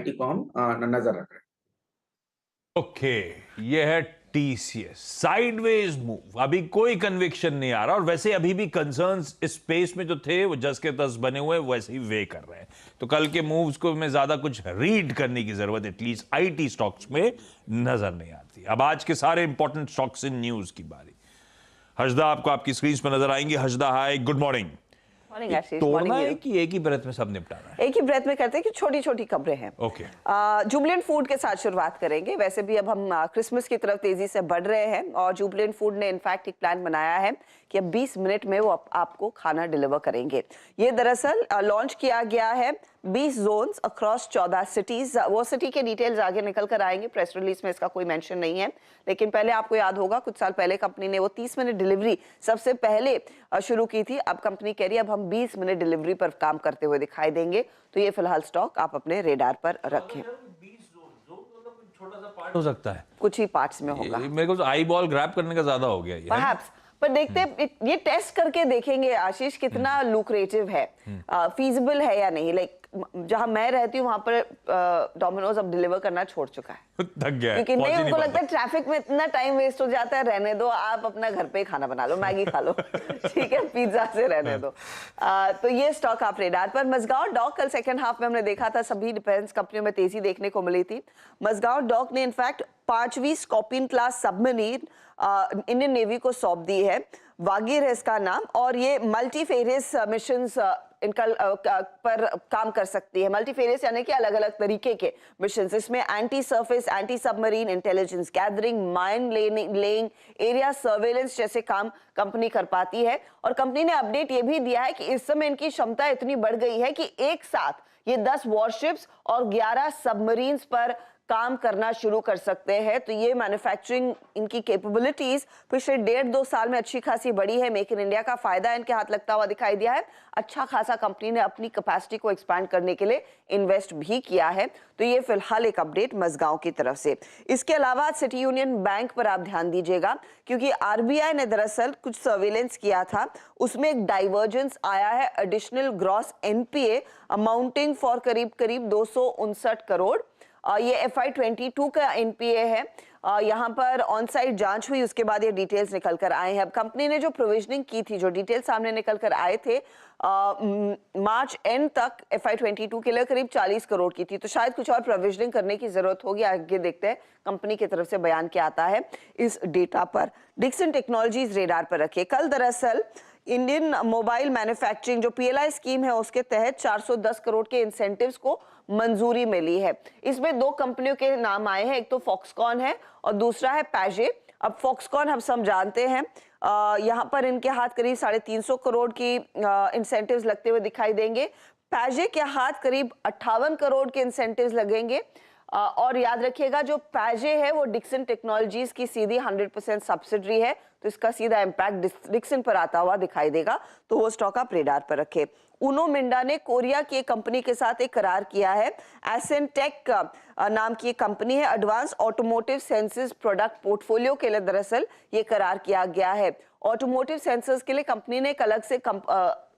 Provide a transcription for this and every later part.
को हम नजर रख रहे हैं। ओके, ये है टीसीएस साइडवेज मूव। अभी कोई कन्विक्शन नहीं आ रहा, और वैसे अभी भी कंसर्न्स इस स्पेस में जो थे वो जस के तस बने हुए वैसे ही वे कर रहे हैं। तो कल के मूव्स को में ज्यादा कुछ रीड करने की जरूरत एटलीस्ट आईटी स्टॉक्स में नजर नहीं आती। अब आज के सारे इंपॉर्टेंट स्टॉक्स इन न्यूज की बारी। हजदा आपको आपकी स्क्रीन पर नजर आएंगे। हजदा, हाय, गुड मॉर्निंग। मॉर्निंग आशीष। तोड़ना मॉर्निंग है कि एक ही ब्रेथ में सब निपटाना है? एक ही ब्रेथ में करते हैं कि छोटी छोटी खबरें हैं। ओके। जुबलेंट फूड के साथ शुरुआत करेंगे। वैसे भी अब हम क्रिसमस की तरफ तेजी से बढ़ रहे हैं और जुबलेंट फूड ने इनफैक्ट एक प्लान बनाया है कि अब 20 मिनट में वो आपको खाना डिलीवर करेंगे। ये दरअसल लॉन्च किया गया है 20 जोन्स अक्रॉस 14 सिटीज। वो सिटी के डिटेल्स आगे निकल कर आएंगे, प्रेस रिलीज में इसका कोई मेंशन नहीं है। लेकिन पहले आपको याद होगा कुछ साल पहले कंपनी ने वो 30 मिनट डिलीवरी सबसे पहले शुरू की थी। अब कंपनी कह रही है अब हम 20 मिनट डिलीवरी पर काम करते हुए दिखाई देंगे। तो ये फिलहाल स्टॉक आप अपने रेडार पर रखें। छोटा सा पार्ट हो सकता है, कुछ ही पार्ट्स में होगा। मेरे को तो आई बॉल ग्रैब करने का ज्यादा हो गया ये। Perhaps, पर देखते हैं, ये टेस्ट करके देखेंगे आशीष कितना लुक्रेटिव है, फीजिबल है या नहीं। लाइक जहां मैं रहती हूँ वहां पर डोमिनोज अब डिलीवर करना छोड़ चुका है। थक गया है, क्योंकि नहीं, पहुंच ही उनको नहीं लगता है ट्रैफिक में इतना टाइम वेस्ट हो जाता है, रहने दो, आप अपना घर पे खाना बना लो, मैगी खा लो ठीक है, पिज्जा से रहने दो। तो ये स्टॉक आप रेडार पर। मजगांव डॉक कल सेकंड हाफ में हमने देखा था सभी डिफेंस कंपनियों में तेजी देखने को मिली थी। मजगांव डॉक ने इनफैक्ट 5वीं Scorpene class submarine Indian Navy को सौंप दी है। वागिर है इसका नाम, और ये मल्टीफेरियस मिशंस इनका पर काम कर सकती है। मल्टीफेरियस यानी कि अलग अलग तरीके के मिशंस। इसमें anti surface, anti submarine, intelligence gathering, mine laying, area surveillance जैसे काम कंपनी कर पाती है। और कंपनी ने अपडेट ये भी दिया है कि इस समय इनकी क्षमता इतनी बढ़ गई है कि एक साथ ये 10 वॉरशिप्स और 11 सबमरीन्स पर काम करना शुरू कर सकते हैं। तो ये मैन्युफैक्चरिंग इनकी कैपेबिलिटीज पिछले 1.5-2 साल में अच्छी खासी बढ़ी है। मेक इन इंडिया का फायदा इनके हाथ लगता हुआ दिखाई दिया है। अच्छा खासा कंपनी ने अपनी कैपेसिटी को एक्सपैंड करने के लिए इन्वेस्ट भी किया है। तो ये फिलहाल एक अपडेट मजगांव की तरफ से। इसके अलावा सिटी यूनियन बैंक पर आप ध्यान दीजिएगा, क्योंकि आरबीआई ने दरअसल कुछ सर्वेलेंस किया था, उसमें एक डाइवर्जेंस आया है। Additional gross NPA amounting for करीब 259 करोड़। ये FY22 का एनपीए है। यहाँ पर ऑन साइट जांच हुई, उसके बाद ये डिटेल्स निकल कर आए हैं। अब कंपनी ने जो प्रोविजनिंग की थी, जो डिटेल्स सामने निकल कर आए थे, मार्च एंड तक FY22 के लिए करीब 40 करोड़ की थी। तो शायद कुछ और प्रोविजनिंग करने की जरूरत होगी, आगे देखते हैं कंपनी की तरफ से बयान क्या आता है इस डेटा पर। डिक्सन टेक्नोलॉजीज रेडार पर रखिए। कल दरअसल इंडियन मोबाइल मैन्युफैक्चरिंग जो PLI स्कीम है उसके तहत 410 करोड़ के इंसेंटिव्स को मंजूरी मिली है। इसमें 2 कंपनियों के नाम आए हैं, एक तो फॉक्सकॉन है और दूसरा है पैजे। अब फॉक्सकॉन हम सब जानते हैं, यहाँ पर इनके हाथ करीब 350 करोड़ की इंसेंटिव्स लगते हुए दिखाई देंगे। पैजे के हाथ करीब 58 करोड़ के इंसेंटिव्स लगेंगे। और याद रखिएगा जो पैजे है वो डिक्सन टेक्नोलॉजीज की सीधी 100% सब्सिडरी है, तो इसका सीधा इंपैक्ट डिक्सन पर आता हुआ दिखाई देगा। तो वो स्टॉक आप रेडार पर रखें। उनो मिंडा ने कोरिया की एक कंपनी के साथ एक करार किया है। एसेंटेक नाम की एक कंपनी है। Advance automotive sensors product portfolio के लिए दरअसल ये करार किया गया है। ऑटोमोटिव सेंसर्स के लिए कंपनी ने एक अलग से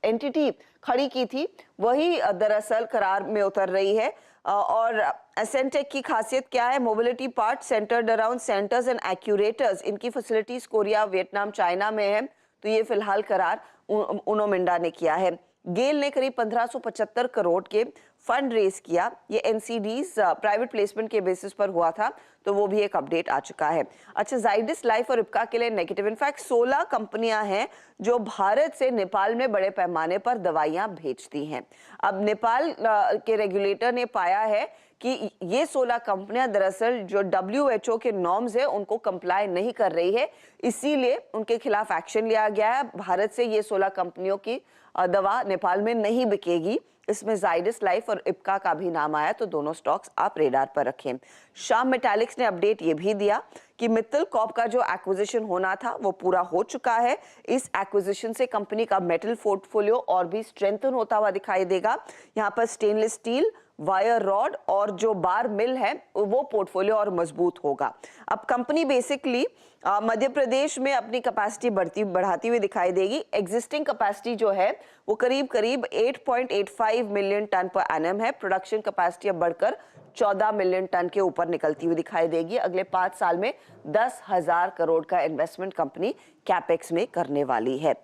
एंटिटी खड़ी की थी, वही दरअसल करार में उतर रही है। और एसेंटेक की खासियत क्या है? Mobility part centred around centres and actuators. इनकी फैसिलिटीज कोरिया, वियतनाम, चाइना में है। तो ये फिलहाल करार उनो मिंडा ने किया है। गेल ने करीब 1575 करोड़ के फंड रेज किया। ये एनसीडीज प्राइवेट प्लेसमेंट के बेसिस पर हुआ था, तो वो भी एक अपडेट आ चुका है। अच्छा, जाइडस लाइफ और इप्का के लिए नेगेटिव। इनफैक्ट 16 कंपनियां हैं जो भारत से नेपाल में बड़े पैमाने पर दवाइयां भेजती हैं। अब नेपाल के रेगुलेटर ने पाया है कि ये 16 कंपनियां दरअसल जो WHO के नॉर्म्स है उनको कंप्लाई नहीं कर रही है, इसीलिए उनके खिलाफ एक्शन लिया गया है। भारत से ये 16 कंपनियों की दवा नेपाल में नहीं बिकेगी। इसमें जाइडस लाइफ और इप्का का भी नाम आया, तो दोनों स्टॉक्स आप रेडार पर रखें। श्याम मेटालिक्स ने अपडेट ये भी दिया कि मित्तल कॉर्प का जो एक्विजिशन होना था वो पूरा हो चुका है। इस एक्विजिशन से कंपनी का मेटल पोर्टफोलियो और भी स्ट्रेंथन होता हुआ दिखाई देगा। यहाँ पर स्टेनलेस स्टील, वायर रॉड और जो बार मिल है वो पोर्टफोलियो और मजबूत होगा। अब कंपनी बेसिकली मध्य प्रदेश में अपनी कैपेसिटी बढ़ाती हुई दिखाई देगी। एग्जिस्टिंग कैपेसिटी जो है वो करीब 8.85 मिलियन टन पर एनम है। प्रोडक्शन कैपेसिटी अब बढ़कर 14 मिलियन टन के ऊपर निकलती हुई दिखाई देगी। अगले 5 साल में 10,000 करोड़ का इन्वेस्टमेंट कंपनी कैपेक्स में करने वाली है।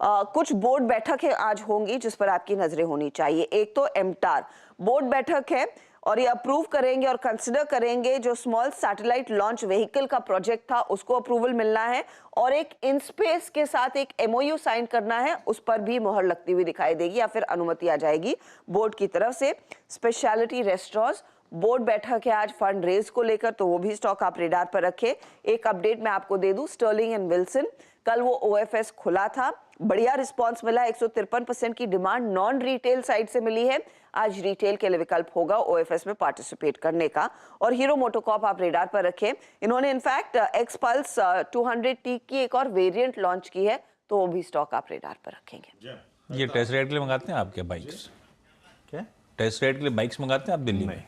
कुछ बोर्ड बैठकें आज होंगी जिस पर आपकी नजरें होनी चाहिए। एक तो एमटार बोर्ड बैठक है और ये अप्रूव करेंगे और कंसिडर करेंगे जो स्मॉल सैटेलाइट लॉन्च व्हीकल का प्रोजेक्ट था उसको अप्रूवल मिलना है और एक इनस्पेस के साथ एक एमओयू साइन करना है, उस पर भी मुहर लगती हुई दिखाई देगी या फिर अनुमति आ जाएगी बोर्ड की तरफ से। स्पेशलिटी रेस्टोरेंट्स बोर्ड बैठक है आज फंड रेज को लेकर, तो वो भी स्टॉक आप रेडार पर रखें। एक अपडेट मैं आपको दे दूं, स्टर्लिंग एंड विल्सन कल वो ओएफएस खुला था, बढ़िया रिस्पांस मिला। 153% की डिमांड नॉन रिटेल साइड से मिली है। आज रिटेल के लिए विकल्प होगा ओएफएस में पार्टिसिपेट करने का। और हीरो मोटोकॉर्प आप रेडार पर रखें, इन्होंने इनफैक्ट एक्स पल्स 200T की एक और वेरिएंट लॉन्च की है, तो वो भी स्टॉक आप रेडार पर रखेंगे। ये टेस्ट राइड के लिए मंगाते हैं आप क्या बाइक्स? क्या टेस्ट राइड के लिए बाइक्स मंगाते हैं आप दिल्ली में?